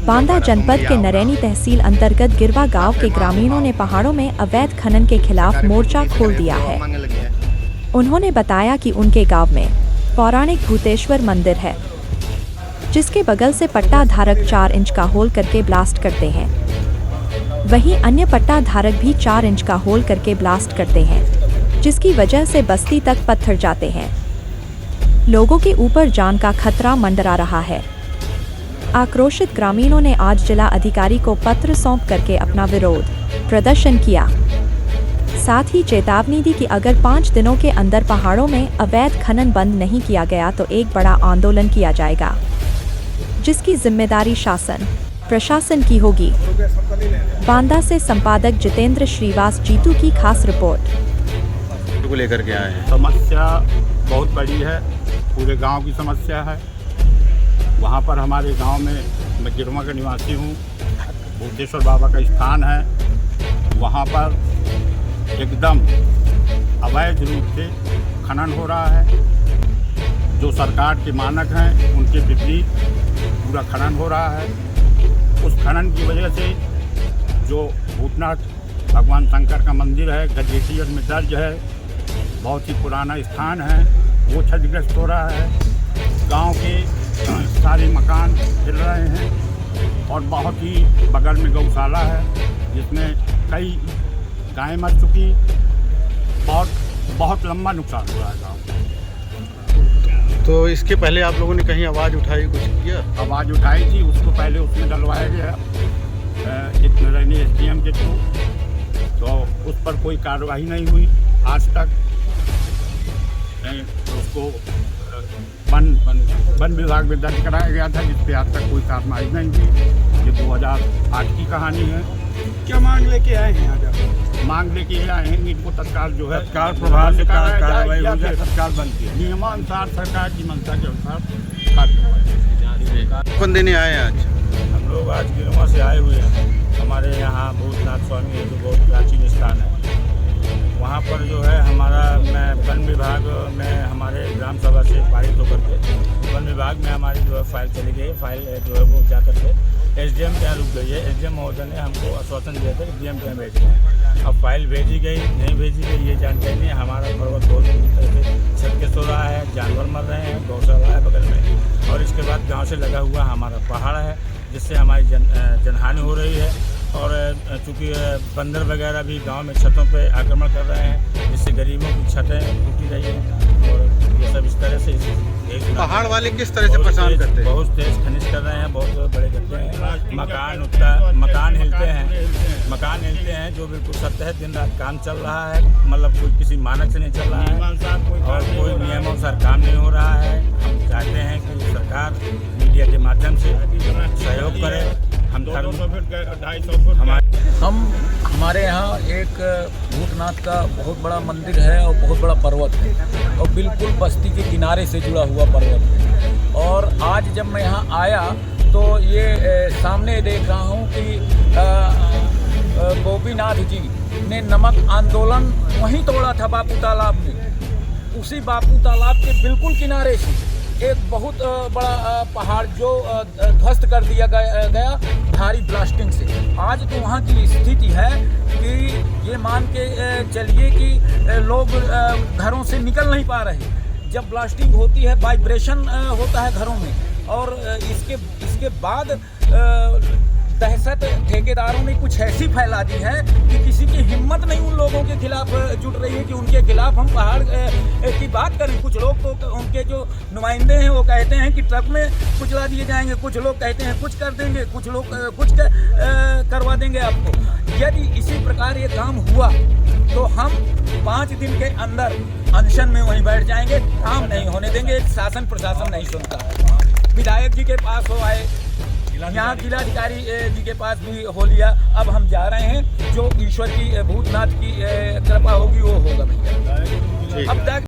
बांदा जनपद के नरैनी तहसील अंतर्गत गिरवा गांव के ग्रामीणों ने पहाड़ों में अवैध खनन के खिलाफ मोर्चा खोल दिया है। उन्होंने बताया कि उनके गांव में पौराणिक भूतेश्वर मंदिर है, जिसके बगल से पट्टा धारक 4 इंच का होल करके ब्लास्ट करते हैं। वहीं अन्य पट्टा धारक भी 4 इंच का होल करके ब्लास्ट करते हैं, जिसकी वजह से बस्ती तक पत्थर जाते हैं। लोगों के ऊपर जान का खतरा मंडरा रहा है। आक्रोशित ग्रामीणों ने आज जिला अधिकारी को पत्र सौंप करके अपना विरोध प्रदर्शन किया। साथ ही चेतावनी दी कि अगर 5 दिनों के अंदर पहाड़ों में अवैध खनन बंद नहीं किया गया तो एक बड़ा आंदोलन किया जाएगा, जिसकी जिम्मेदारी शासन प्रशासन की होगी। बांदा से संपादक जितेंद्र श्रीवास जीतू की खास रिपोर्ट। को लेकर के आए हैं। समस्या बहुत बड़ी है, पूरे गांव की समस्या है। वहाँ पर हमारे गांव में, मैं गिरवा का निवासी हूँ, भूतेश्वर बाबा का स्थान है। वहाँ पर एकदम अवैध रूप से खनन हो रहा है। जो सरकार के मानक हैं उनके विपरीत पूरा खनन हो रहा है। उस खनन की वजह से जो भूतनाथ भगवान शंकर का मंदिर है, गजेटियर में दर्ज है, बहुत ही पुराना स्थान है, वो क्षतिग्रस्त हो रहा है। गांव के सारे मकान हिल रहे हैं और बहुत ही बगल में गौशाला है, जिसमें कई गायें मर चुकी। बहुत लंबा नुकसान हुआ है गाँव। तो इसके पहले आप लोगों ने कहीं आवाज़ उठाई, कुछ किया? आवाज़ उठाई थी, उसको पहले उसमें डलवाया गया एक नरैनी SDM के थ्रू, तो उस पर कोई कार्रवाई नहीं हुई आज तक। उसको वन विभाग में दर्ज कराया गया था, जिस पे आज तक कोई कार्रवाई नहीं हुई। ये 2008 की कहानी है। क्या मांग लेके आए हैं आज? मांग लेके आए हैं इनको तत्काल जो है तत्काल प्रभाव से कार्रवाई हो जाए, तत्काल बंद की नियमानुसार सरकार की मंशा के अनुसार कार्रवाई। कौन देने आए हैं आज? हम लोग आज गिरवा से आए हुए हैं। हमारे यहाँ भूतनाथ स्वामी है, जो बहुत प्राचीन स्थान है। वहाँ पर जो है हमारा, मैं वन विभाग में हमारे ग्राम सभा से पारित होकर के वन विभाग में हमारी जो है फाइल चली गई। फाइल जो है वो जा करके SDM के यहाँ रुक गई है। SDM महोदय ने हमको आश्वासन दिया था कि DM के यहाँ भेज रहे हैं। अब फाइल भेजी गई नहीं भेजी गई ये जानकारी नहीं। हमारा पर्वत बहुत पूरी तरह से छत के सो रहा है, जानवर मर रहे हैं, गौशाला है बगल में, और इसके बाद गाँव से लगा हुआ हमारा पहाड़ है, जिससे हमारी जनहानि हो रही है। और चूँकि बंदर वगैरह भी गांव में छतों पे आक्रमण कर रहे हैं, जिससे गरीबों की छतें टूटी रही हैं। और ये सब इस तरह से पहाड़ वाले किस तरह से परेशान करते हैं? बहुत तेज खनिज कर रहे हैं, बहुत बड़े करते हैं। मकान हिलते हैं जो बिल्कुल सत्य है। दिन रात काम चल रहा है, मतलब कोई किसी मानक से नहीं चल रहा है और कोई नियमानुसार काम नहीं हो रहा है। हम चाहते हैं कि सरकार मीडिया के माध्यम से सहयोग करे। हमारे यहाँ एक भूतनाथ का बहुत बड़ा मंदिर है और बहुत बड़ा पर्वत है, और बिल्कुल बस्ती के किनारे से जुड़ा हुआ पर्वत है। और आज जब मैं यहाँ आया तो ये सामने देख रहा हूँ कि गोपीनाथ जी ने नमक आंदोलन वहीं तोड़ा था, बापू तालाब में। उसी बापू तालाब के बिल्कुल किनारे से एक बहुत बड़ा पहाड़ जो ध्वस्त कर दिया गया भारी ब्लास्टिंग से। आज तो वहाँ की स्थिति है कि ये मान के चलिए कि लोग घरों से निकल नहीं पा रहे। जब ब्लास्टिंग होती है, वाइब्रेशन होता है घरों में, और इसके बाद दहशत ठेकेदारों ने कुछ ऐसी फैला दी है कि किसी की हिम्मत नहीं उन लोगों के खिलाफ जुट रही है कि उनके खिलाफ हम पहाड़ की बात करें। कुछ लोग तो उनके जो नुमाइंदे हैं वो कहते हैं कि ट्रक में कुचला दिए जाएंगे, कुछ लोग कहते हैं कुछ कर देंगे, कुछ लोग कुछ करवा देंगे आपको। यदि इसी प्रकार ये काम हुआ तो हम 5 दिन के अंदर अनशन में वहीं बैठ जाएंगे, काम नहीं होने देंगे। शासन प्रशासन नहीं सुनता। विधायक जी के पास हो आए, यहाँ जिलाधिकारी जी के पास भी हो लिया। अब हम जा रहे हैं, जो ईश्वर की भूतनाथ की कृपा होगी वो होगा भैया। अब तक